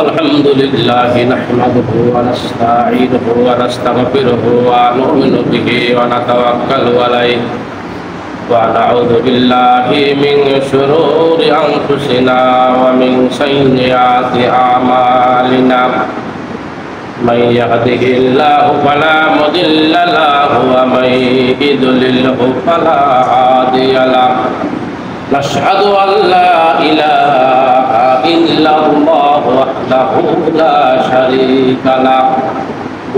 الحمد لله نحمده ونستعينه ونستغفره ونؤمن به ونتوكل عليه ونعوذ بالله من شرور أنفسنا ومن سيئات أعمالنا من يهده الله فلا مضل له ومن يضلله فلا هادي له نشهد أن لا إله إلا الله وحده لا شريك له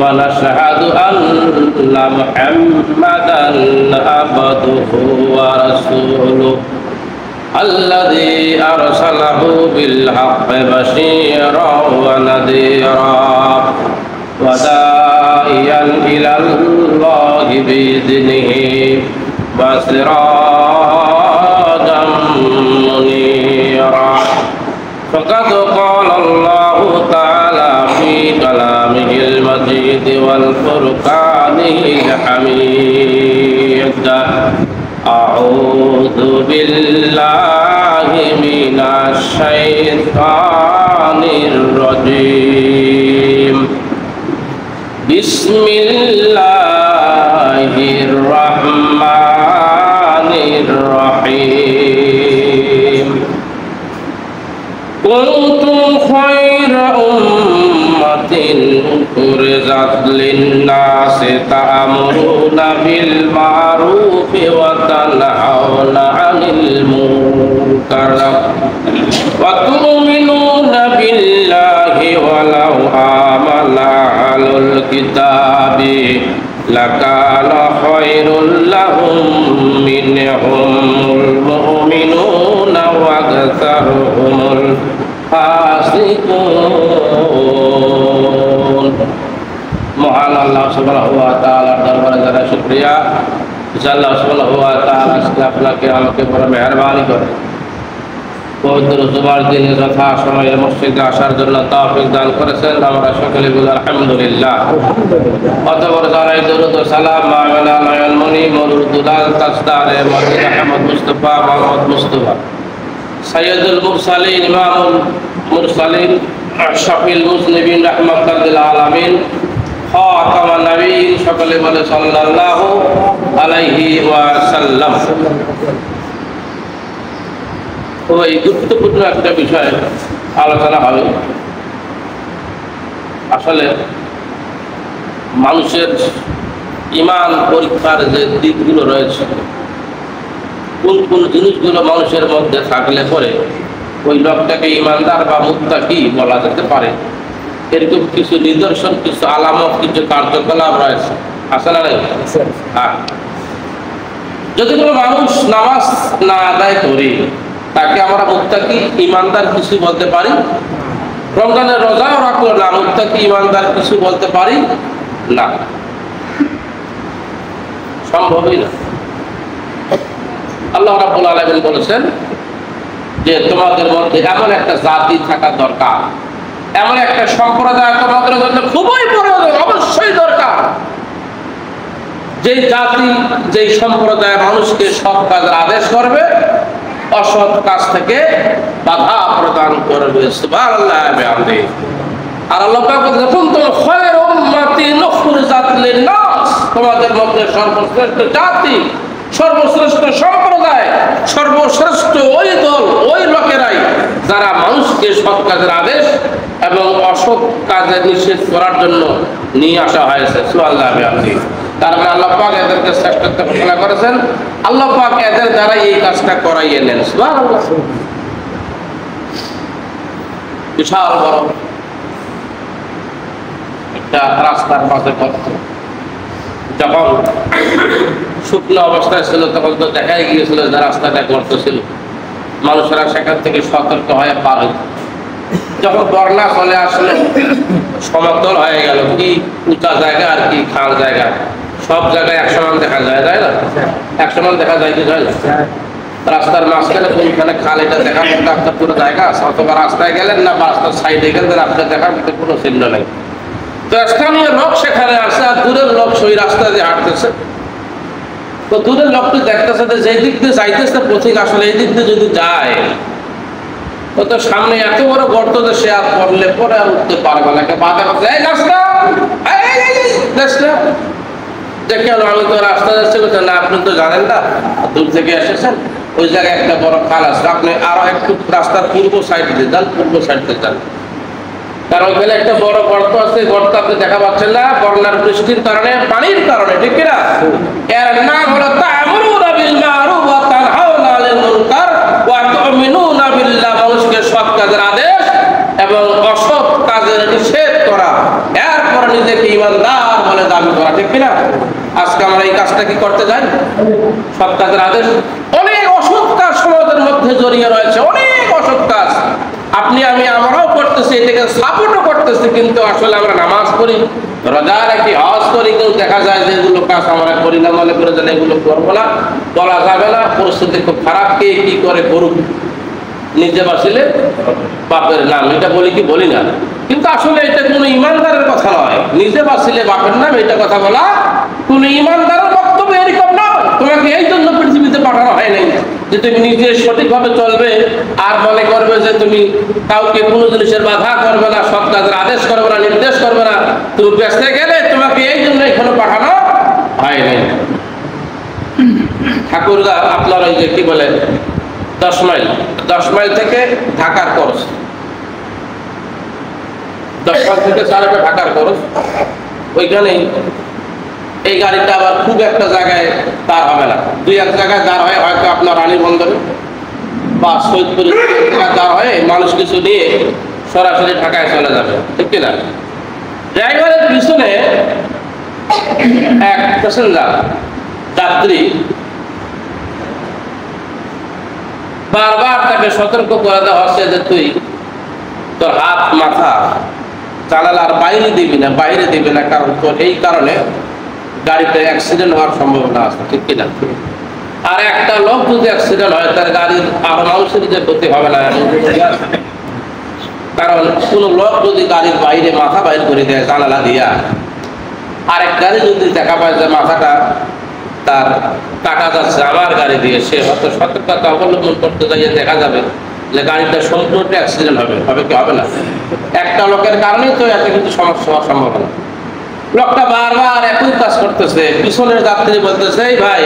ونشهد أن محمدا عبده ورسوله الذي أرسله بالحق بشيرا ونذيرا وداعيا إلى الله بإذنه وسراجا منيرا فقد قال الله تعالى في كلامه المجيد والفرقانه الحميد أعوذ بالله من الشيطان الرجيم بسم الله الرحمن الرحيم كنتم خير أمة أخرجت للناس تأمرون بالمعروف وتنهون عن المنكر وتؤمنون بالله ولو آمن أهل الكتاب لكان خير لهم منهم المؤمنون وأكثرهم الفاسقون মহান আল্লাহ সুবহানাহু ওয়া তাআলার দরবারে যারা শুকরিয়া যে আল্লাহ সুবহানাহু ওয়া তাআলা আপনাকে আমাকে বড় মেহেরবানি করে পবিত্র জুমার দিনে যথা সময়ে মসজিদে আসার জন্য তৌফিক দান করেছেন আমরা সকলে বলি আলহামদুলিল্লাহ অতঃপর যারা দরুদ ও সালাম মাওলানা নয়নমণি মরুদুলাল তাজদারে মদিনা আহমদ মুস্তাফা মোহাম্মদ মুস্তাফা সাইয়্যিদুল মুরসালিন ইমামুল মুরসালিন আশরাফুল মুজনিবিন রাহমাতুল লিল আলামিন খাতামান নবীন সকলে বলে সাল্লাল্লাহু আলাইহি ওয়াসাল্লাম। এই গুরুত্বপূর্ণ একটা বিষয় আলোচনা হবে। আসলে মানুষের ঈমান পরীক্ষার যে দিকগুলো রয়েছে, কোন কোন জিনিসগুলো মানুষের মধ্যে থাকলে পরে ওই লোকটাকে ঈমানদার বা মুত্তাকি বলা যেতে পারে, এরকম কিছু নিদর্শন, কিছু আলামত, কিছু কার্যকলাপ রয়েছে। আছে না নাই? হ্যাঁ। যদি কোনো মানুষ নামাজ না আদায় করি তাকে আমরা মুত্তাকি ঈমানদার কিছু বলতে পারি? রমজানের রোজাও রাখলো না, মুত্তাকি ঈমানদার কিছু বলতে পারি না, সম্ভবই না। আল্লাহ রাব্বুল আলামিন বলেছেন যে তোমাদের মধ্যে এমন একটা জাতি থাকা দরকার, এমন একটা সম্প্রদায় তোমাদের জন্য খুবই প্রয়োজন, অবশ্যই দরকার, যেই জাতি, যেই সম্প্রদায় মানুষকে সৎ কাজের আদেশ করবে, অসৎ কাজ থেকে বাধা প্রদান করবে। সুবহানাল্লাহ বিহামদিহি। আর আল্লাহ পাক বলেন কুনতুম খায়রা উম্মাতিন উখরিজাত লিন-নাস, তোমাদের মধ্যে সর্বশ্রেষ্ঠ জাতি, সর্বশ্রেষ্ঠ সম্প্রদায়, সর্বশ্রেষ্ঠ ওই দল, ওই লোকেরাই যারা মানুষকে সৎ কাজের আদেশ এবং অসৎ কাজে নিষেধ করার জন্য নিয়ে আসা হয়েছে। সুবহানাল্লাহ বিহামদিহি। তার মানে আল্লাহ পাক এদেরকে শ্রেষ্ঠত্ব ঘোষণা করেছেন, আল্লাহ পাক এদের দ্বারা এই কাজটা করাইয়ে নেন। সুবহানাল্লাহ। বিশাল বড় একটা রাস্তার পাশে পথ যখন শুকনো অবস্থায় ছিল তখন তো দেখাই গিয়েছিল যে রাস্তাটা গর্ত ছিল, মানুষেরা সেখান থেকে সতর্ক হয়ে পার হইত। যখন বন্যা চলে আসলে সমতল হয়ে গেল, কি উঁচা জায়গা আর কি খাল জায়গা, সব জায়গায় এক সমান দেখা যায়, তাই না? এক সমান দেখা যায় কি যায় না? রাস্তার মাঝখানে কোনখানে খাল এটা দেখার মতো আপনার পুরো জায়গা আছে, অথবা রাস্তায় গেলেন না বা রাস্তার সাইডে গেলেন আপনার দেখার মতো কোনো চিহ্ন নেই। তো স্থানীয় লোক সেখানে আসে আর দূরের লোক সেই রাস্তা দিয়ে হাঁটতেছে। তো দূরের লোকটি দেখতেছে যে যেই দিক দিয়ে যাইতেছে পথিক আসলে এই দিক দিয়ে যদি যায় ও তো সামনে এত বড় গর্ত, সে আর পড়লে পরে আর উঠতে পারবে না। বাধা করছে, এই রাস্তা যে কেন, আমি তো রাস্তা যাচ্ছি। বলছে না, আপনি তো জানেন না, দূর থেকে এসেছেন, ওই জায়গায় একটা বড় খাল আছে, আপনি আরো একটু রাস্তার পূর্ব সাইডে যান, পূর্ব সাইডে যান, কারণ ওইখানে একটা বড় গর্ত আছে। গর্ত আপনি দেখা পাচ্ছেন না, বন্যার বৃষ্টির কারণে, পানির কারণে, ঠিক কিনা? এর নাম হলো তা'মুরুনা বিল মা'রুফ ওয়া তানহাউনা আনিল মুনকার ওয়া তু'মিনুনা বিল্লাহ। মানুষকে সৎ কাজের আদেশ এবং অসৎ কাজের নিষেধ করা, এরপর নিজেকে ঈমানদার বলে দাবি করা, ঠিক কিনা? আজকে আমরা এই কাজটা কি করতে যাই? সৎ কাজের আদেশ। অনেক অসৎ কাজ সমাজের মধ্যে জড়িয়ে রয়েছে, অনেক অসৎ কাজ। আপনি আমি আমরাও করতেছি, এটাকে সাপোর্টও করতেছি, কিন্তু আসলে আমরা নামাজ পড়ি, রোজা রাখি, হজ করি, কিন্তু দেখা যায় যে এগুলো কাজ আমরা করি না, মনে করে যেন এগুলো করবো না, বলা যাবে না, পরিস্থিতি খুব খারাপ, কে কি করে করুক, নিজে বাঁচিলে বাপের নাম, এটা বলি কি বলি না। কিন্তু আসলে এটা কোনো ইমানদারের কথা নয়। নিজে বাঁচিলে বাপের নাম, এটা কথা বলা কোনো ইমানদারের বক্তব্য এরকম নয়। তোমাকে এই জন্য পৃথিবীতে পাঠানো হয় নাই যে তুমি নিজে সঠিকভাবে চলবে আর মনে করবে যে তুমি কাউকে কোনো জিনিসের বাধা করবে না, সৎ কাজের আদেশ করবে না, নির্দেশ করবে না, তুমি বেঁচতে গেলে তোমাকে এই জন্য এখানে পাঠানো হয় নাই। ঠাকুরদা আপনার ওই যে কি বলে 10 মাইল, 10 মাইল থেকে ঢাকার খরচ, 10 মাইল থেকে সারাটা ঢাকার খরচ। ওইখানেই এই গাড়িটা আবার খুব একটা জায়গায় তার হবে না, 2-1 জায়গায় দাঁড় হয়, হয়তো আপনার রানী বন্দরে বা সৈয়দপুরে দাঁড় হয়ে মানুষ কিছু নিয়ে সরাসরি ঢাকায় চলে যাবে, ঠিক কিনা? ড্রাইভারের পিছনে এক প্যাসেঞ্জার যাত্রী বারবার তাকে সতর্ক করে দেওয়া হচ্ছে যে তুই তোর হাত মাথা জানালার বাইরে দিবি না, বাইরে দিবি না, কারণ তোর এই কারণে গাড়িতে অ্যাক্সিডেন্ট হওয়ার সম্ভাবনা আছে, ঠিক কিনা? আর একটা লোক যদি অ্যাক্সিডেন্ট হয়, তার গাড়ির আরো মানুষের যে ক্ষতি হবে না, কারণ কোন লোক যদি গাড়ির বাইরে মাথা বাইর করে দেয় জানালা দিয়া, আরেক গাড়ি যদি দেখা পায় যে মাথাটা তার কাটা যাচ্ছে আমার গাড়ি দিয়ে, সে হয়তো সতর্কতা অবলম্বন করতে যাইয়ে দেখা যাবে যে গাড়িটা সম্পূর্ণ অ্যাক্সিডেন্ট হবে, হবে কি হবে না? একটা লোকের কারণেই তো এত কিছু সমস্যা হওয়ার সম্ভাবনা। লোকটা বারবার একই কাজ করতেছে, পিছনের যাত্রী বলতেছে, এই ভাই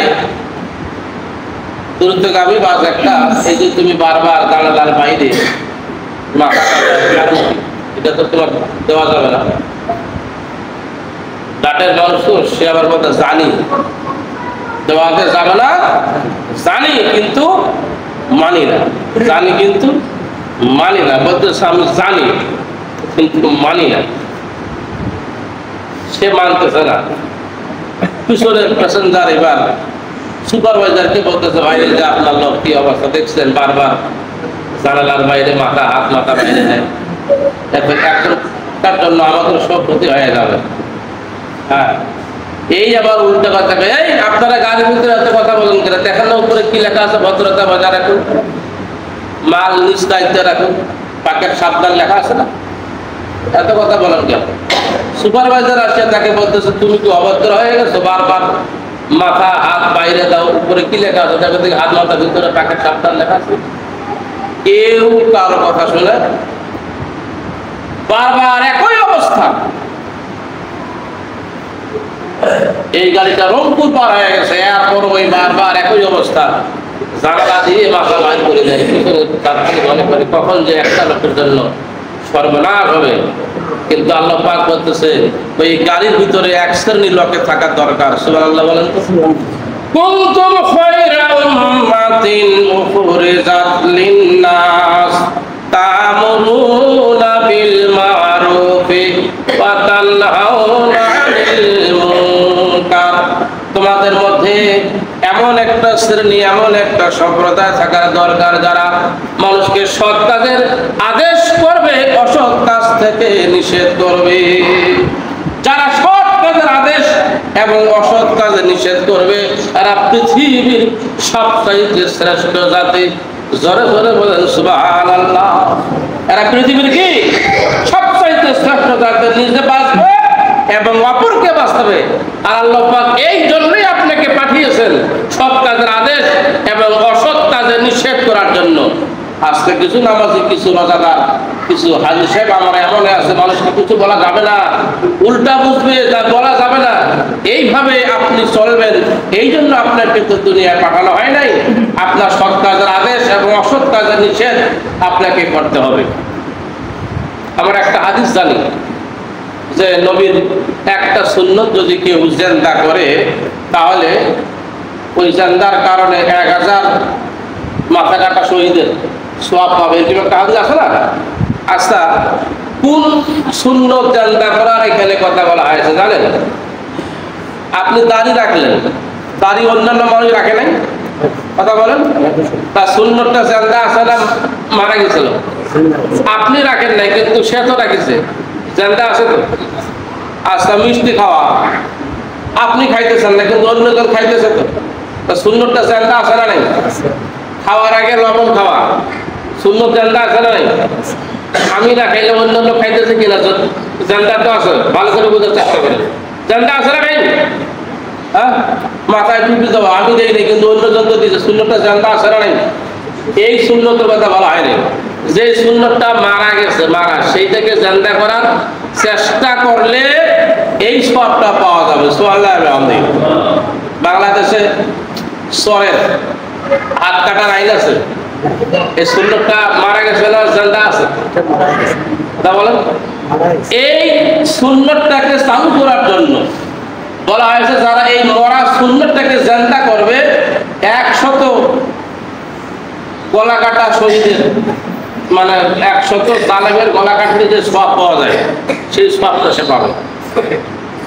দ্রুতগামী বাস একটা, এই যে তুমি বারবার জানালার বাইরে মাথা, এটা তো তোমার দেওয়া যাবে না। ডাটের মানুষ, সে আবার বলতে জানি দেওয়াতে যাবে না, জানি কিন্তু মানি না, জানি কিন্তু মানি না, বলতেছে আমি জানি কিন্তু মানি না, সে মানতেছে না। পিছনের প্যাসেঞ্জার এবার সুপারভাইজারকে বলতেছে, ভাই যে আপনার লোক কি অবস্থা দেখছেন, বারবার জানালার বাইরে মাথা, হাত মাথা বাইরে যায়, তার জন্য আমাদের সব ক্ষতি হয়ে যাবে। হ্যাঁ, এই আবার উল্টো কথা, এই আপনারা গাড়ির ভিতরে এত কথা বলেন কেন? দেখেন না উপরে কি লেখা আছে, ভদ্রতা বজায় রাখুন, মাল নিজ দায়িত্বে রাখুন, পাকের সাবধান লেখা আছে না, এত কথা বলেন কেন? সুপারভাইজার আসছে, তাকে বলতেছে তুমি কি অভদ্র হয়ে গেছো, বারবার মাথা হাত বাইরে দাও, উপরে কি লেখা আছে, দেখো দেখি হাত মাথা ভিতরে পাকের সাবধান লেখা আছে। কেউ কারো কথা শুনে, বারবার একই অবস্থা। এই গাড়িটা রংপুর পার হয়ে গেছে, এরপর ওই বারবার একই অবস্থা, জানালা দিয়ে মাথা বাইর করে দেয়। মনে করি কখন যে একটা লোকের জন্য সর্বনাশ হবে, কিন্তু আল্লাহ পাক বলতেছে ওই গাড়ির ভিতরে এক শ্রেণীর লোকে থাকার দরকার। সুবহানাল্লাহ বলেন তো। কুনতুম খায়রা উম্মাতিন উখরিজাত লিন-নাস তা'মুরুনা বিল মা'রুফি ওয়া তানহাউনা আনিল মুনকার। তোমাদের মধ্যে এমন একটা শ্রেণী, এমন একটা সম্প্রদায় থাকার দরকার যারা মানুষকে সৎ কাজের আদেশ করবে, অসৎ কাজ থেকে নিষেধ করবে। যারা সৎ কাজের আদেশ এবং অসৎ কাজে নিষেধ করবে, তারা পৃথিবীর সবচাইতে শ্রেষ্ঠ জাতি। জোরে জোরে বলেন সুবহানাল্লাহ। এরা পৃথিবীর কি সবচাইতে শ্রেষ্ঠ জাতি, নিজে বাঁচবে এবং অপরকে বাঁচাবে। আর আল্লাহ পাক এই জন্যই আপনাকে পাঠিয়েছেন সৎ কাজের আদেশ এবং অসৎ কাজে নিষেধ করার জন্য। আজকে কিছু নামাজি, কিছু রোজাদার, কিছু হাজি সাহেব আমার এমন আছে, মানুষকে কিছু বলা যাবে না, উল্টা বুঝবে, তা বলা যাবে না, এইভাবে আপনি চলবেন। এই জন্য আপনার কিন্তু দুনিয়ায় পাঠানো হয় নাই। আপনার সৎ কাজের আদেশ এবং অসৎ কাজের নিষেধ আপনাকে করতে হবে। আমরা একটা হাদিস জানি যে নবীর একটা সুন্নত যদি কেউ জিন্দা করে, তাহলে ওই জিন্দার কারণে 1000 মাথা কাটা শহীদের সওয়াব পাবে। এরকম একটা হাদিস আছে না? আচ্ছা, কোন সুন্নত জিন্দা করার এখানে কথা বলা হয়েছে জানেন? আপনি দাড়ি রাখলেন, দাড়ি অন্যান্য মানুষ রাখে নাই, কথা বলেন, তার সুন্নতটা জিন্দা আছে না মারা গেছিল? আপনি রাখেন নাই, কিন্তু সে তো রাখিছে, জিন্দা আছে তো। আচ্ছা, মিষ্টি খাওয়া আপনি খাইতেছেন না, কিন্তু অন্যজন খাইতেছে তো, তা সুন্নতটা জিন্দা আছে না নাই? খাওয়ার আগে লবণ খাওয়া সুন্নত জিন্দা আছে না নাই? আমি না খাইলে অন্য লোক খাইতেছে কিনা জিন্দা তো আছে, ভালো করে বোঝার চেষ্টা করেন, জিন্দা আছে না নাই? হ্যাঁ, মাথায় টুপি দেওয়া আমি দেই নাই, কিন্তু অন্যজন তো দিয়েছে, সুন্নতটা জিন্দা আছে না নাই? এই সুন্নতের কথা বলা হয়নি। যে সুন্নতটা মারা গেছে, মারা, সেইটাকে জিন্দা করার চেষ্টা করলে এই সবটা পাওয়া যাবে। সুবহানাল্লাহ। বাংলাদেশে সরের হাত কাটার আইন আছে, এই সুন্নতটা মারা গেছে না জিন্দা আছে? তা বলেন, এই সুন্নতটাকে চালু করার জন্য বলা হয়েছে যারা এই মরা সুন্নতটাকে জিন্দা করবে 100 গলা কাটা শহীদের, মানে 100 জালেমের গলা কাটলে যে সওয়াব পাওয়া যায়, সেই সওয়াবটা সে পাবে।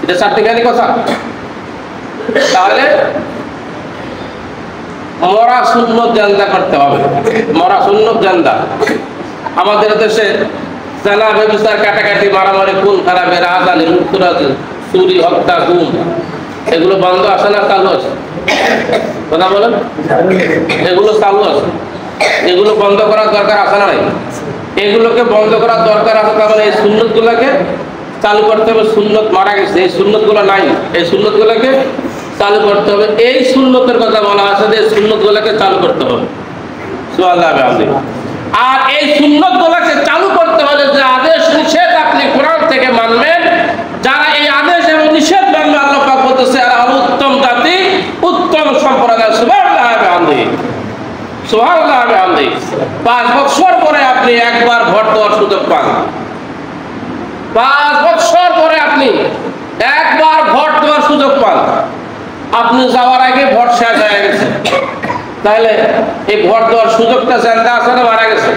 এটা চারটিখানি কথা। তাহলে মরা সুন্নত জিন্দা করতে হবে, মরা সুন্নত জিন্দা। আমাদের দেশে জানা ব্যবস্থার কাটাকাটি, মারামারি, খুন খারাপি, রাজধানী, লুটতরাজ, চুরি, হত্যা, গুম, এগুলো বন্ধ আছে না চালু আছে? কথা বলেন, এগুলো চালু আছে, এগুলো বন্ধ করার দরকার আছে না নাই? এগুলোকে বন্ধ করার দরকার আছে। তাহলে এই সুন্নত গুলাকে চালু করতে হবে। সুন্নত মারা গেছে, এই সুন্নত গুলো নাই, এই সুন্নত গুলাকে চালু করতে হবে। এই সুন্নতের কথা বলা আছে যে সুন্নত গুলাকে চালু করতে হবে। সুবহানাল্লাহ। আর এই সুন্নত গুলাকে চালু করতে হলে যে আদেশ নিষেধ আপনি কোরআন থেকে মানবেন, যারা এই আদেশ এবং নিষেধ মানবে, আল্লাহ পাক বলতেছে এরা হলো উত্তম জাতি, উত্তম সম্প্রদায়। সুবহানাল্লাহ। 5 বছর পরে আপনি একবার ভোট দেওয়ার সুযোগ পান। 5 বছর পরে আপনি একবার ভোট দেওয়ার সুযোগ পান। আপনি যাওয়ার আগে ভোট শেষ হয়ে গেছে, তাহলে এই ভোট দেওয়ার সুযোগটা জিন্দা আছে না মারা গেছে?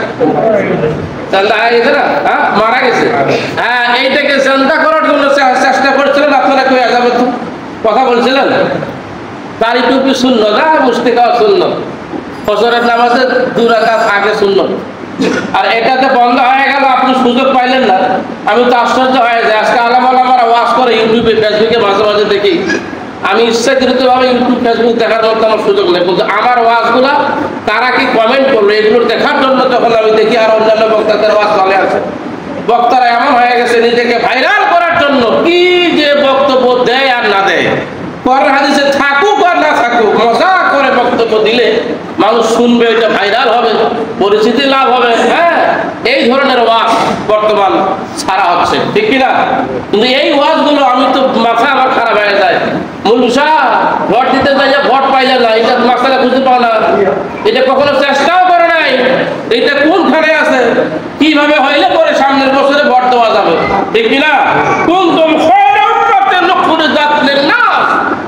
জিন্দা হয়ে গেছে না? হ্যাঁ, মারা গেছে। হ্যাঁ, এইটাকে জিন্দা করার জন্য চেষ্টা করছিলেন আপনারা, কই যাবে তো কথা বলছিলেন। দাড়ি টুপি শূন্য, না মুষ্টি খাওয়া শূন্য, ফজরের নামাজে 2 রাকাত আগে সুন্নত, আর এটাতে বন্ধ হয়ে গেল, আপনি সুযোগ পাইলেন না। আমি তো আশ্চর্য হয়ে যাই, আজকে আলামারা ওয়াজ করে ইউটিউবে, ফেসবুকে মাঝে মাঝে দেখি। আমি ইচ্ছাকৃতভাবে ইউটিউব, ফেসবুক দেখার মতো আমার সুযোগ নেই, কিন্তু আমার ওয়াজগুলা তারা কি কমেন্ট করলো এগুলো দেখার জন্য যখন আমি দেখি, আর অন্যান্য বক্তাদের ওয়াজ চলে আছে। বক্তারা এমন হয়ে গেছে নিজেকে ভাইরাল করার জন্য কি যে বক্তব্য দেয় আর না দেয়। কোরআন হাদিসে থাকুক আর না থাকুক, মজা করে বক্তব্য দিলে মানুষ শুনবে, এটা ভাইরাল হবে, পরিচিতি লাভ হবে। হ্যাঁ, এই ধরনের ওয়াজ বর্তমান ছাড়া হচ্ছে, ঠিক কিনা? কিন্তু এই ওয়াজগুলো আমি তো মাথা আমার খারাপ হয়ে যায়। মুলুসা ভোট দিতে যাই, ভোট পাইলে না, এটা মাথাটা বুঝতে পাও না, এটা কখনো চেষ্টাও করে নাই, এটা কোনখানে আছে, কিভাবে হইলে পরে সামনের বছরে ভোট দেওয়া যাবে, ঠিক কিনা? কুনতুম খায়রা উম্মাতিন উখরিজাত লিন-নাস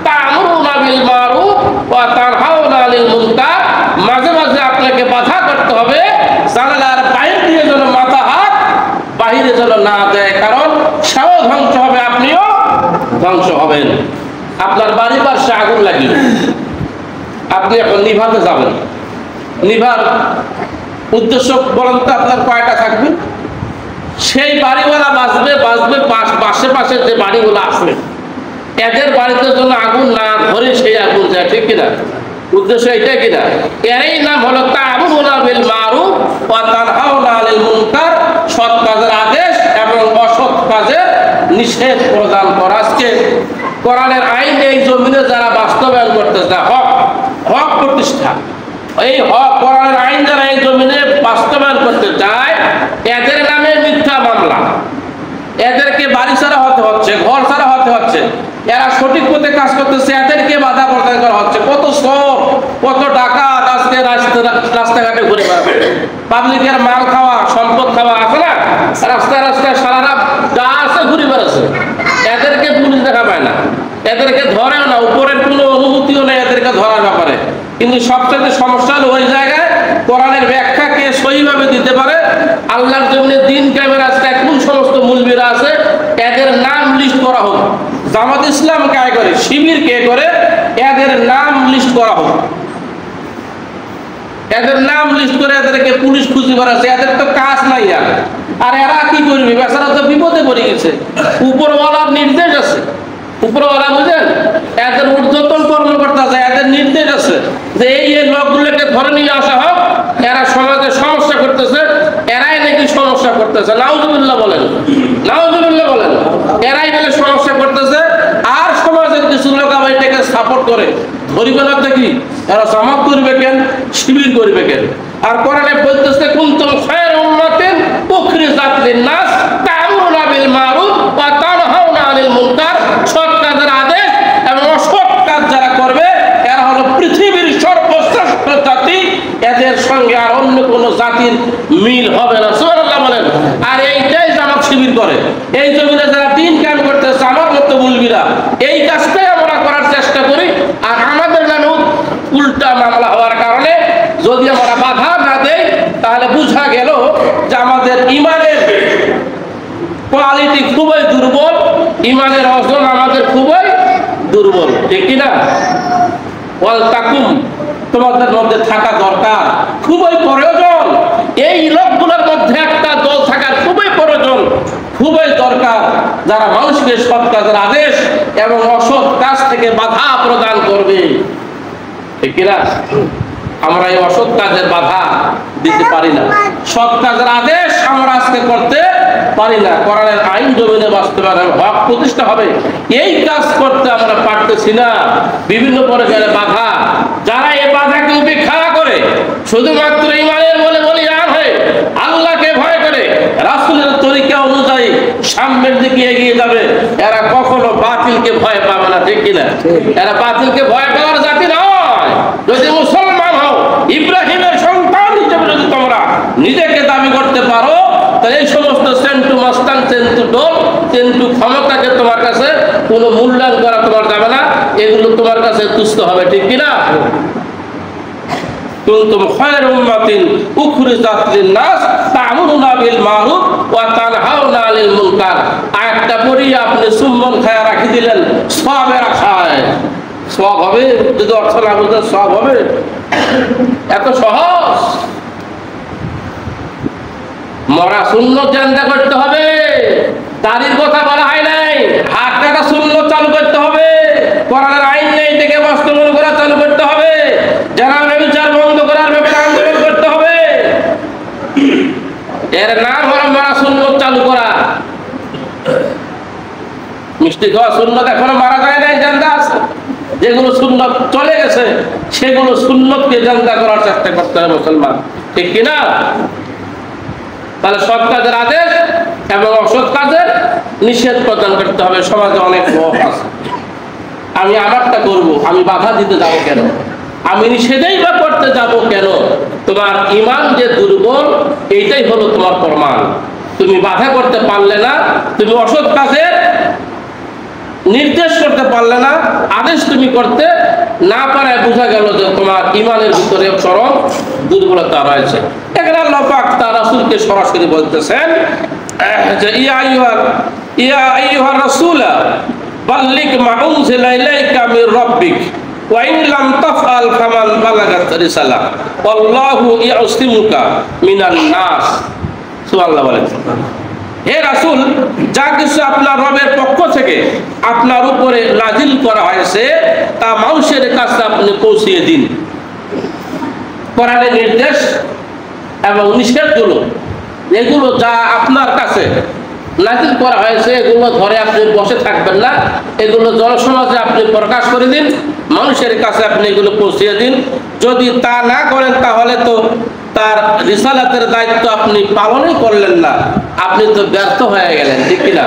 তা'মুরুনা বিল মারুফ ওয়া তানহাউনা আনিল মুনকার। মাঝে মাঝে আপনাকে বাধা করতে হবে, জানালার বাইরে দিয়ে যেন মাথা হাত বাহিরে যেন না দেয়, কারণ সেও ধ্বংস হবে, আপনিও ধ্বংস হবেন। আপনার বাড়ির পাশে আগুন লাগিল, আপনি এখন নিভাতে যাবেন, নিভার উদ্দেশ্য বলেন তো আপনার কয়টা থাকবে? সেই বাড়িওয়ালা বাঁচবে, পাশে যে বাড়িগুলো আছে এদের বাড়িতে যেন আগুন না ধরে সেই আগুন যায়, ঠিক কিনা? উদ্দেশ্য এটাই কিনা? এরই নাম হলো তা'মুরুনা বিল মারুফ ওয়া তানহাউনা আনিল মুনকার, সৎ কাজের আদেশ এবং অসৎ কাজের নিষেধ প্রদান করা। আজকে কোরআনের আইন এই জমিনে যারা বাস্তবায়ন করতেছে, হক প্রতিষ্ঠা, এই হক কোরআনের আইন যারা এই জমিনে বাস্তবায়ন করতে চায়, এদের নামে মিথ্যা মামলা, এদেরকে বাড়ি ছাড়া হতে হচ্ছে, ঘর ছাড়া হতে হচ্ছে। এরা সঠিক পথে কাজ করতেছে, এদেরকে বাধা প্রদান করা হচ্ছে। কত সব, কত ডাকাত আজকে রাস্তাঘাটে ঘুরে বেড়াবে, পাবলিকের মাল খাওয়া, সম্পদ খাওয়া আছে না, রাস্তায় রাস্তায় সারা যা আছে ঘুরে বেড়াচ্ছে। এদেরকে পুলিশ দেখা পায় না, এদেরকে ধরেও না, উপরের কোনো অনুমতিও নেই এদেরকে ধরার ব্যাপারে। কিন্তু সবচেয়ে সমস্যা হলো ওই জায়গায় কোরআনের ব্যাখ্যা কে সহিভাবে দিতে পারে, আল্লাহর জমিনে দিন কায়েমের আজকে কোন সমস্ত মুলবিরা আছে, এদের নাম লিস্ট করা হোক। জামাত ইসলাম কে করে, শিবির কে করে, এদের নাম লিস্ট করা হোক। এদের নাম লিস্ট করে এদেরকে পুলিশ খুঁজে বেড়াচ্ছে। এদের তো কাজ নাই। আর এরা কি করবে? বেচারা তো বিপদে পড়ে গেছে। উপরওয়ালার নির্দেশ আছে, উপরওয়ালা বুঝেন, এদের ঊর্ধ্বতন কর্মকর্তা আছে, এদের নির্দেশ আছে যে এই লোকগুলোকে ধরে নিয়ে আসা হোক, এরা সমাজে সমস্যা করতেছে, এরাই নাকি সমস্যা করতেছে। নাউজুবিল্লাহ বলেন, নাউজুবিল্লাহ বলেন। এরাই বলে সমস্যা করতেছে, আর সমাজের কিছু লোক আবার এটাকে সাপোর্ট করে। ধরিবে না দেখি এরা জামাত করবে কেন, শিবির করবে কেন? আর কোরআনে বলতেছে কুনতুম খায়রা উম্মাতিন উখরিজাত লিন-নাস তা'মুরুনা বিল মারুফ ওয়া তানহাউনা আনিল মুনকার। সৎ কাজের আদেশ এবং অসৎ কাজ যারা করবে এরা হলো পৃথিবীর সর্বশ্রেষ্ঠ জাতি। এদের সঙ্গে আর অন্য কোনো জাতির মিল হবে না। সুবহানাল্লাহ বলেন। আর এইটাই জামাত শিবির করে। এই জমিনে যারা দিন কায়েম করতেছে, আমার মতো মুলবিরা, এই কাজটাই আমরা করার চেষ্টা করি। আর আমাদের নামে উল্টা মামলা হওয়ার কারণে যদি আমরা বাধা না দেই, তাহলে বুঝা গেল যে আমাদের ইমানের কোয়ালিটি খুবই দুর্বল, ইমানের ওজন আমাদের খুবই দুর্বল, ঠিক কিনা? ওয়াল তাকুম, তোমাদের মধ্যে থাকা দরকার, খুবই প্রয়োজন। এই লোকগুলোর মধ্যে একটা দল থাকার খুবই প্রয়োজন, খুবই দরকার, যারা মানুষকে সৎ কাজের আদেশ এবং অসৎ কাজ থেকে বাধা প্রদান করবে, ঠিক কিনা? আমরা এই অসৎ কাজের বাধা দিতে পারি না, সৎ কাজের আদেশ আমরা আজকে করতে পারি না। কোরআনের আইন জমিনে বাস্তবায়ন, হক প্রতিষ্ঠা হবে, এই কাজ করতে আমরা পারতেছি না। বিভিন্ন পর্যায়ে বাধা, যারা এই বাধাকে উপেক্ষা করে শুধুমাত্র ইমানের বলে বলিয়ান হয়ে আল্লাহকে ভয় করে রাসূলের তরিকা অনুযায়ী সামনের দিকে এগিয়ে যাবে, এরা কখনো বাতিলকে ভয় পাবে না, ঠিক কিনা? এরা বাতিলকে ভয় পাওয়ার জাতি নয়। যদি মুসলমান হও, ইব্রাহিমের সন্তান হিসেবে যদি তোমরা নিজেকে দাবি করতে পারো, তাহলে এই সমস্ত সেন্টু মাস্তান, সেন্টু ডোল, সেন্টু ক্ষমতাকে তোমার কাছে কোনো মূল্যায়ন করা তোমার যাবে না, এগুলো তোমার কাছে তুচ্ছ হবে, ঠিক কিনা? কুনতুম খায়রা উম্মাতিন উখরিজাত লিন-নাস তা'মুরুনা বিল মারুফ ওয়া তানহাউনা আনিল মুনকার। আয়াতটা পড়ি আপনি সুম্মন খায়া রাখি দিলেন সওয়াবের আশায়। সওয়াব হবে? যদি অর্থ না বুঝেন সওয়াব হবে? এত সহজ? মরা সুন্নত জানতে করতে হবে, দাড়ির কথা বলা হয় নাই। হাত কাটা সুন্নত চালু করতে হবে, কোরআনের আইন নেই থেকে বাস্তবায়ন করা চালু করতে হবে, যারা ব্যভিচার বন্ধ করার ব্যাপারে আন্দোলন করতে হবে। এর নাম হলো মরা সুন্নত চালু করা। মিষ্টি খাওয়া সুন্নত এখনো মারা যায় নাই, জানতে আছে। যেগুলো সুন্নত চলে গেছে সেগুলো সুন্নতকে জানতে করার চেষ্টা করতে হবে মুসলমান, ঠিক কিনা? তাহলে সৎ কাজের আদেশ এবং অসৎ কাজের নিষেধ প্রদান করতে হবে। সমাজে অনেক লোক আছে, আমি আমারটা করব, আমি বাধা দিতে যাব কেন, আমি নিষেধই বা করতে যাব কেন? তোমার ঈমান যে দুর্বল, এইটাই হলো তোমার প্রমাণ। তুমি বাধা করতে পারলে না, তুমি অসৎ কাজের নির্দেশ করতে পারলে না, আদেশ তুমি করতে না পারায় বোঝা গেল যে তোমার ঈমানের ভিতরে চরম দুর্বলতা রয়েছে। এখানে আল্লাহ পাক তার রাসূলকে সরাসরি বলতেছেন যে ইয়া আইয়ুহার রাসূল বাল্লিগ মা উনজিলা ইলাইকা মির রাব্বিক ওয়া ইন লাম তাফআল ফামান বালাগাত রিসালাহ আল্লাহু ইয়াসিমুকা মিনান নাস। সুবহানাল্লাহ বলেন। হে রাসূল, যা কিছু আপনার রবের পক্ষ থেকে আপনার উপরে নাজিল করা হয়েছে তা মানুষের কাছে আপনি পৌঁছিয়ে দিন। কোরআনের নির্দেশ এবং নিষেধগুলো, এগুলো যা আপনার কাছে নাজিল করা হয়েছে, এগুলো ধরে আপনি বসে থাকবেন না, এগুলো জনসমাজে আপনি প্রকাশ করে দিন, মানুষের কাছে আপনি এগুলো পৌঁছিয়ে দিন। যদি তা না করেন তাহলে তো তার রিসালাতের দায়িত্ব আপনি পালনই করলেন না, আপনি তো ব্যর্থ হয়ে গেলেন, ঠিক কিনা?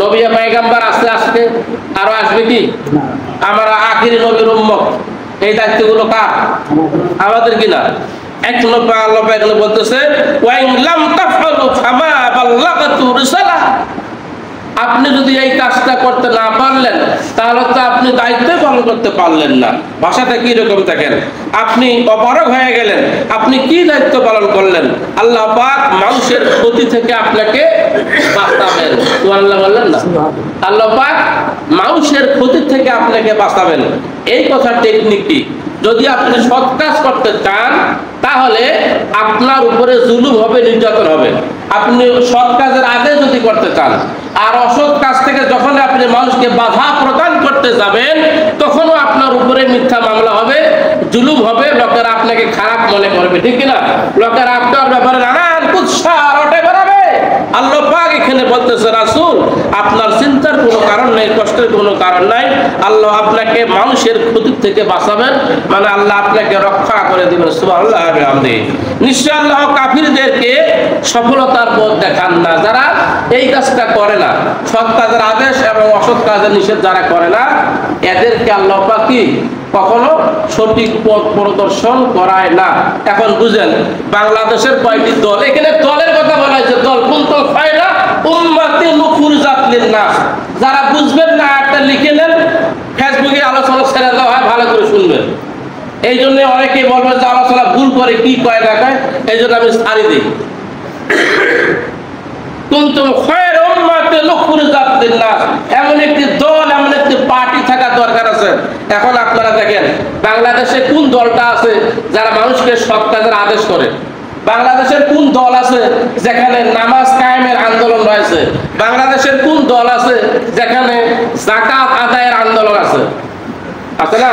নবী পয়গম্বর আসতে আসতে আরো আসবে কি? আমরা আখিরি নবীর উম্মত, এই দায়িত্বগুলো কার? আমাদের কিনা? এক নম্বর আল্লাহ এখানে বলতেছে ওয়াইন লাম তাফআলু ফামা বাল্লাগাতু রিসালাহ, আপনি যদি এই কাজটা করতে না পারলেন তাহলে তো আপনি দায়িত্ব পালন করতে পারলেন না। ভাষাটা কি রকম দেখেন, আপনি অপারগ হয়ে গেলেন, আপনি কি দায়িত্ব পালন করলেন? আল্লাহ পাক মানুষের ক্ষতি থেকে আপনাকে বাঁচাবেন, সুবহানাল্লাহ বললেন না? আল্লাহ পাক মানুষের ক্ষতি থেকে আপনাকে বাঁচাবেন, এই কথা টেকনিক কি? যদি আপনি সৎ কাজ করতে চান তাহলে আপনার উপরে জুলুম হবে, নির্যাতন হবে। আপনি সৎ কাজের আগে যদি করতে চান, আর অসৎ কাজ থেকে যখন আপনি মানুষকে বাধা প্রদান করতে যাবেন তখনও আপনার উপরে মিথ্যা মামলা হবে, জুলুম হবে, লোকেরা আপনাকে খারাপ মনে করবে, ঠিক কিনা? লোকেরা আপনার ব্যাপারে নানান কুৎসা রটে বেড়াবে। আল্লাহ পাক এখানে বলতেছে রাসূল আপনার চিন্তার কোনো কারণ নেই, কষ্টের কোনো কারণ নাই, আল্লাহ আপনাকে মানুষের ক্ষতি থেকে বাঁচাবেন, মানে আল্লাহ আপনাকে রক্ষা করে দিবেন। সুবহানাল্লাহ ওয়া বিহামদিহি। নিশ্চয় আল্লাহ কাফিরদেরকে সফলতার পথ দেখান না, যারা এই কাজটা করে না, সৎ কাজের আদেশ এবং অসৎ কাজের নিষেধ যারা করে না, এদেরকে আল্লাহ পাক কি কখনো সঠিক পথ প্রদর্শন করায় না। এখন বুঝেন বাংলাদেশের কয়েকটি দল, এখানে দলের কথা বলা হয়েছে, দল কুনতুম খায়রা উম্মাতিন উখরিজাত লিন-নাস, যারা বুঝবেন না একটা লিখে নেন, ফেসবুকে আলোচনা ছেড়ে দেওয়া হয়, ভালো করে শুনবেন। এই জন্য অনেকেই বলবে যে আলোচনা ভুল করে, কি কয় না কয়, এই জন্য আমি ছাড়ি দিই। কুনতুম খায়রা উম্মাতিন উখরিজাত লিন-নাস, এমন একটি দল, এমন একটি পার্টি থাকা দরকার আছে। এখন আপনারা দেখেন বাংলাদেশে কোন দলটা আছে যারা মানুষকে সৎ কাজের আদেশ করে? বাংলাদেশের কোন দল আছে যেখানে নামাজ কায়েমের আন্দোলন রয়েছে? বাংলাদেশের কোন দল আছে যেখানে যাকাত আদায়ের আন্দোলন আছে? আছে না?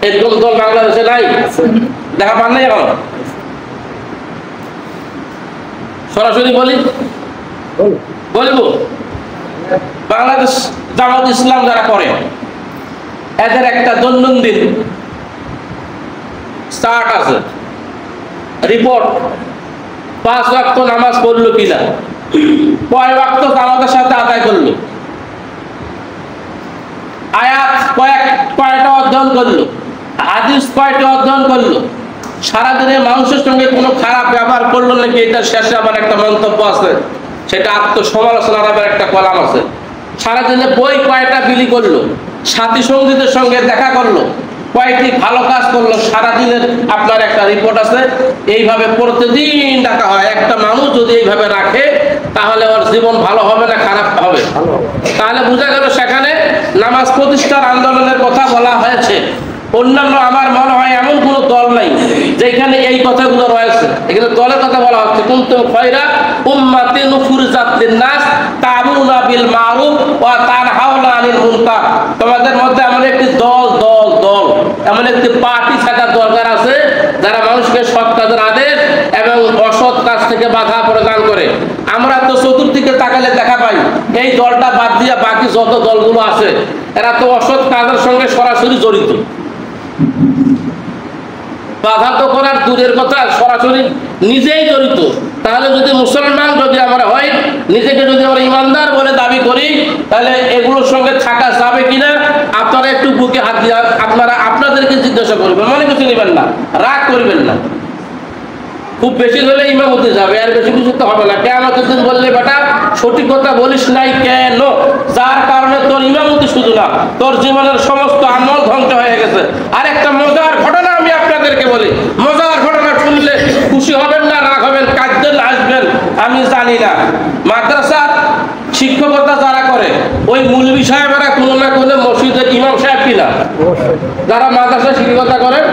এরকম দল বাংলাদেশে নাই, দেখা পান নাই এখন? সরাসরি বলবো বাংলাদেশ জামাত ইসলাম যারা করে, এদের একটা দৈনন্দিন চার্ট আছে, রিপোর্ট, 5 ওয়াক্ত নামাজ পড়লো কিনা, কয় ওয়াক্ত জামাতের সাথে আদায় করলো, আয়াত কয়টা অধ্যয়ন করলো, হাদিস কয়টা অধ্যয়ন করলো, সারাদিনে মানুষের সঙ্গে কোনো খারাপ ব্যবহার করলো নাকি, এটা শেষে আবার একটা মন্তব্য আছে, সেটা আত্মসমালোচনার আবার একটা কলাম আছে। সারাদিনে বই কয়টা বিলি করলো, সাথী সঙ্গীদের সঙ্গে দেখা করলো, কয়টি ভালো কাজ করলো, সারাদিনের আপনার একটা রিপোর্ট আছে। এইভাবে প্রতিদিন ডাকা হয়। একটা মানুষ যদি এইভাবে রাখে তাহলে ওর জীবন ভালো হবে না খারাপ হবে? তাহলে বোঝা গেল সেখানে নামাজ প্রতিষ্ঠার আন্দোলনের কথা বলা হয়েছে। অন্যান্য আমার মনে হয় এমন কোন দল নাই যেখানে এই কথাগুলো রয়েছে। এখানে দলের কথা বলা হচ্ছে কুনতুম খায়রা উম্মাতিন উখরিজাত লিন-নাস তা'মুরুনা বিল মারুফ ওয়া তানহাউনা আনিল মুনকার। তোমাদের মধ্যে এমন একটি দল এমন একটি পার্টি থাকা দরকার আছে যারা মানুষকে সৎ কাজের আদেশ এবং অসৎ কাজ থেকে বাধা প্রদান করে। আমরা তো চতুর্দিকে তাকালে দেখা পাই এই দলটা বাদ দিয়ে বাকি যত দলগুলো আছে এরা তো অসৎ কাজের সঙ্গে সরাসরি জড়িত। বাধা তো করার দূরের কথা, সরাসরি নিজেই জড়িত। তাহলে যদি মুসলমান যদি আমরা হই, নিজেকে যদি আমরা ইমানদার বলে দাবি করি, তাহলে এগুলোর সঙ্গে থাকা যাবে কিনা আপনারা একটু বুকে হাত দিয়ে আপনাদেরকে জিজ্ঞাসা করবেন, মনে কিছু নেবেন না, রাগ করবেন না। খুব বেশি হলে ইমামতি যাবে, আর বেশি কিছু তো হবে না। কিয়ামতের দিন বললে বেটা সঠিক কথা বলিস নাই কেন, যার কারণে তোর ইমামতি শুধু না তোর জীবনের সমস্ত আমল ধ্বংস হয়ে গেছে। আর একটা মজার ঘটনা আমি আপনাদেরকে বলি, মজার ঘটনা শুনলে খুশি হবেন না রাগ হবেন, কাঁদবেন আসবেন আমি জানি না। মাদ্রাসার শিক্ষকতা যারা করে ওই মৌলভী সাহেবেরা কোনো না কোনো মসজিদের ইমাম সাহেব কিনা, যারা মাদ্রাসা শিক্ষকতা করেন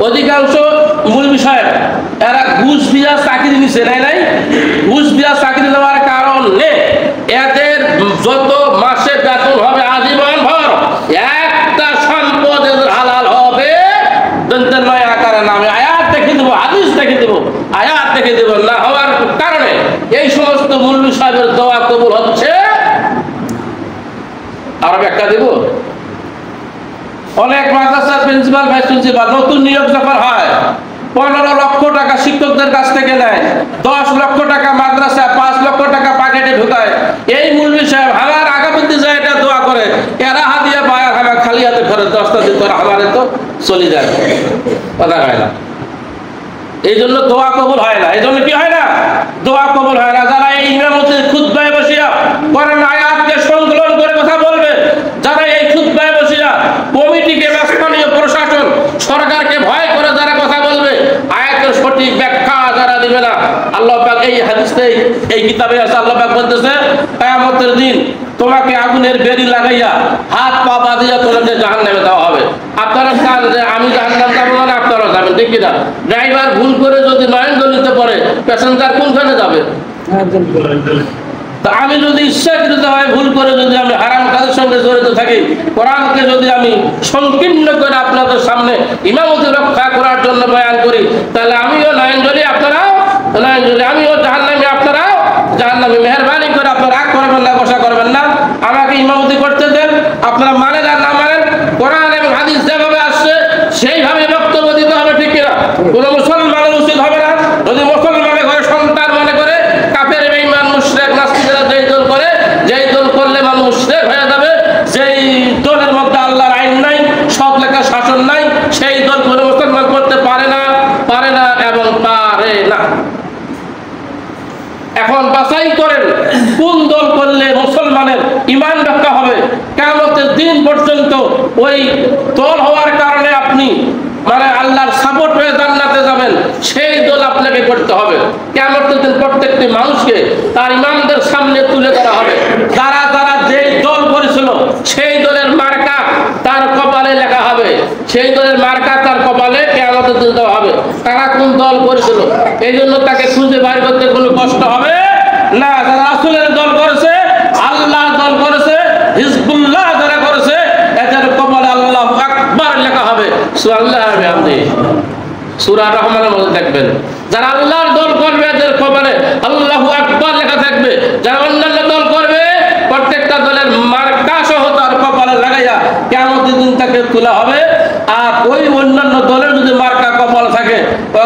অধিকাংশ মৌলভী সাহেব এরা ঘুষ দিয়া চাকরি নিচ্ছে, নাই ঘুষ দিয়া চাকরি দেওয়ার কারণে এদের যত মাসে বেতন হবে আজীবন ভর একটা সম্পদ এদের হালাল হবে। নয় আকারে নামে আয়াত দেখে দেবো, হাদিস দেখে দেবো, আয়াত দেখে দেবো না হওয়ার কারণে এই সমস্ত মূল্য মৌলভী সাহেবের দোয়া কবুল হচ্ছে? আরো ব্যাখ্যা দিব। অনেক মাদ্রাসার প্রিন্সিপাল ভাইস প্রিন্সিপাল নতুন নিয়োগ যখন হয় 15 লক্ষ টাকা শিক্ষকদের কাছ থেকে নেয়, 10 লক্ষ টাকা মাদ্রাসা, 5 লক্ষ টাকা পকেটে ঢুকায়। এই মৌলভী সাহেব আমার আগামীতে যায় এটা দোয়া করে, এরা হাতিয়া পায় আর আমার খালি হাতে ফেরত 10টা দিন তোর আমারে তো চলে যায়, কথা হয় না। এই জন্য দোয়া কবুল হয় না। এই জন্য কি হয় না? দোয়া কবুল হয় না। যারা এই ইমামতির খুতবায় বসিয়া কোরআন আয়াতকে সংকলন করে কথা বলবে, যারা এই খুতবায় বসিয়া কমিটিকে, স্থানীয় প্রশাসন, সরকারকে ভয় করে যারা কথা বলবে, আয়াতের সঠিক ব্যাখ্যা যারা দিবে না, আল্লাহ পাক এই হাদিসে, এই কিতাবে আছে, আল্লাহ পাক বলতেছে কিয়ামতের দিন তোমাকে আগুনের বেড়ি লাগাইয়া হাত পা বাঁধিয়া তোমাকে জাহান্নামে দেওয়া হবে। আপনারা চান যে আমি জাহান্নাম যাবো, মানে আপনারা যাবেন, ঠিক কিনা? ড্রাইভার ভুল করে যদি নয়নজলিতে পড়ে, প্যাসেঞ্জার কোনখানে যাবে? তা আমি যদি ইচ্ছাকৃত হয় ভুল করে যদি আমি হারাম কাজের সঙ্গে জড়িত থাকি, কোরআনকে যদি আমি সংকীর্ণ করে আপনাদের সামনে ইমামতি রক্ষা করার জন্য বয়ান করি, তাহলে আমিও নয়নজলি, আপনারাও নয়নজলি, আমিও জাহান্নামী, আপনারাও জাহান্নামী। মেহরবানি করে আপনারা রাগ করবেন না, গোসা করবেন না, আমাকে ইমামতি করতে দেন। আপনারা মানেন আর না মানেন, কোরআন এবং হাদিস যেভাবে আসছে সেইভাবে বক্তব্য দিতে হবে, ঠিক কিনা? কোনো মুসলমানের উচিত হবে না যদি মুসলমানের ঘরে সন্তান মনে করে কাফের, বেঈমান, মুশরিক, নাস্তিকরা যেই দল করে, যেই দল করলে মানুষ মুশরিক হয়ে যাবে, যেই দলের মধ্যে আল্লাহর আইন নাই, সৎ লেখা শাসন নাই, সেই দল কোনো মুসলমান করতে পারে না, পারে না এবং পারে না। এখন বাছাই করেন কোন দল করলে মুসলমানের ঈমান রক্ষা হবে। কিয়ামতের দিন পর্যন্ত ওই দল হওয়ার কারণে আপনি মানে আল্লাহর সাপোর্ট হয়ে জান্নাতে যাবেন, সেই দল আপনাকে করতে হবে। কিয়ামতের দিন প্রত্যেকটি মানুষকে তার ইমামদের সামনে তুলে ধরা হবে। যারা যারা যেই দল করেছিল সেই দলের মার্কা তার কপালে লেখা হবে, সেই দলের মার্কা তার কপালে কিয়ামতের দিন দেওয়া হবে। তারা কোন দল করেছিল, এই জন্য তাকে খুঁজে বাইর করতে কোনো কষ্ট হবে না। যারা রাসূলের দল করেছে, আল্লাহর দল করেছে, হিজবুল্লাহ যারা করেছে, এদের কপালে আল্লাহু আকবার লেখা হবে। সুবহানাল্লাহ বিহামদিহি, সূরা রহমানের মধ্যে দেখবেন, যারা আল্লাহর দল করবে এদের কপালে আল্লাহু আকবার লেখা থাকবে। যারা অন্যান্য দল করবে প্রত্যেকটা দলের মার্কা সহ তার কপালে লাগাইয়া কিয়ামতের দিন তাকে তোলা হবে। আর ওই অন্যান্য দলের যদি মার্কা কপাল থাকে,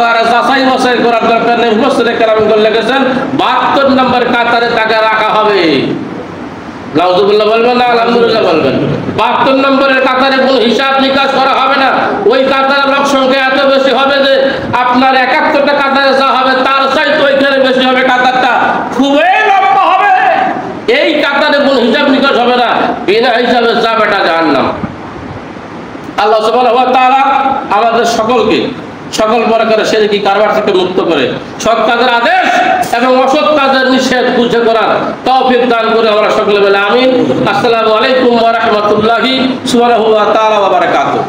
আর যাচাই বাছাই করার দরকার নেই। মুফাসসির কেরামগণ লিখেছেন 72 নম্বর কাতারে তাকে রাখা হবে। নাউযুবিল্লাহ বলবেন না, আলহামদুলিল্লাহ বলবেন। 72 নম্বরের কাতারে কোনো হিসাব নিকাশ করা হবে না। ওই কাতারের লোক সংখ্যা এত বেশি হবে যে আপনার 71টা কাতারে যা হবে তার চাইতে ওইখানে বেশি হবে। কাতারটা খুবই লম্বা হবে। এই কাতারে কোনো হিসাব নিকাশ হবে না, বিনা হিসাবে যাবে এটা জাহান্নাম। আল্লাহ সুবহানাহু ওয়া তাআলা আমাদের সকলকে সকল প্রকারের শিরকি কারবার থেকে মুক্ত করে সৎ কাজের আদেশ এবং অসৎ কাজের নিষেধ বুঝে করার তৌফিক দান করে আমরা সকলে বলে আমিন। আসসালামু আলাইকুম ওয়া রাহমাতুল্লাহি ওয়া বারাকাতুহু।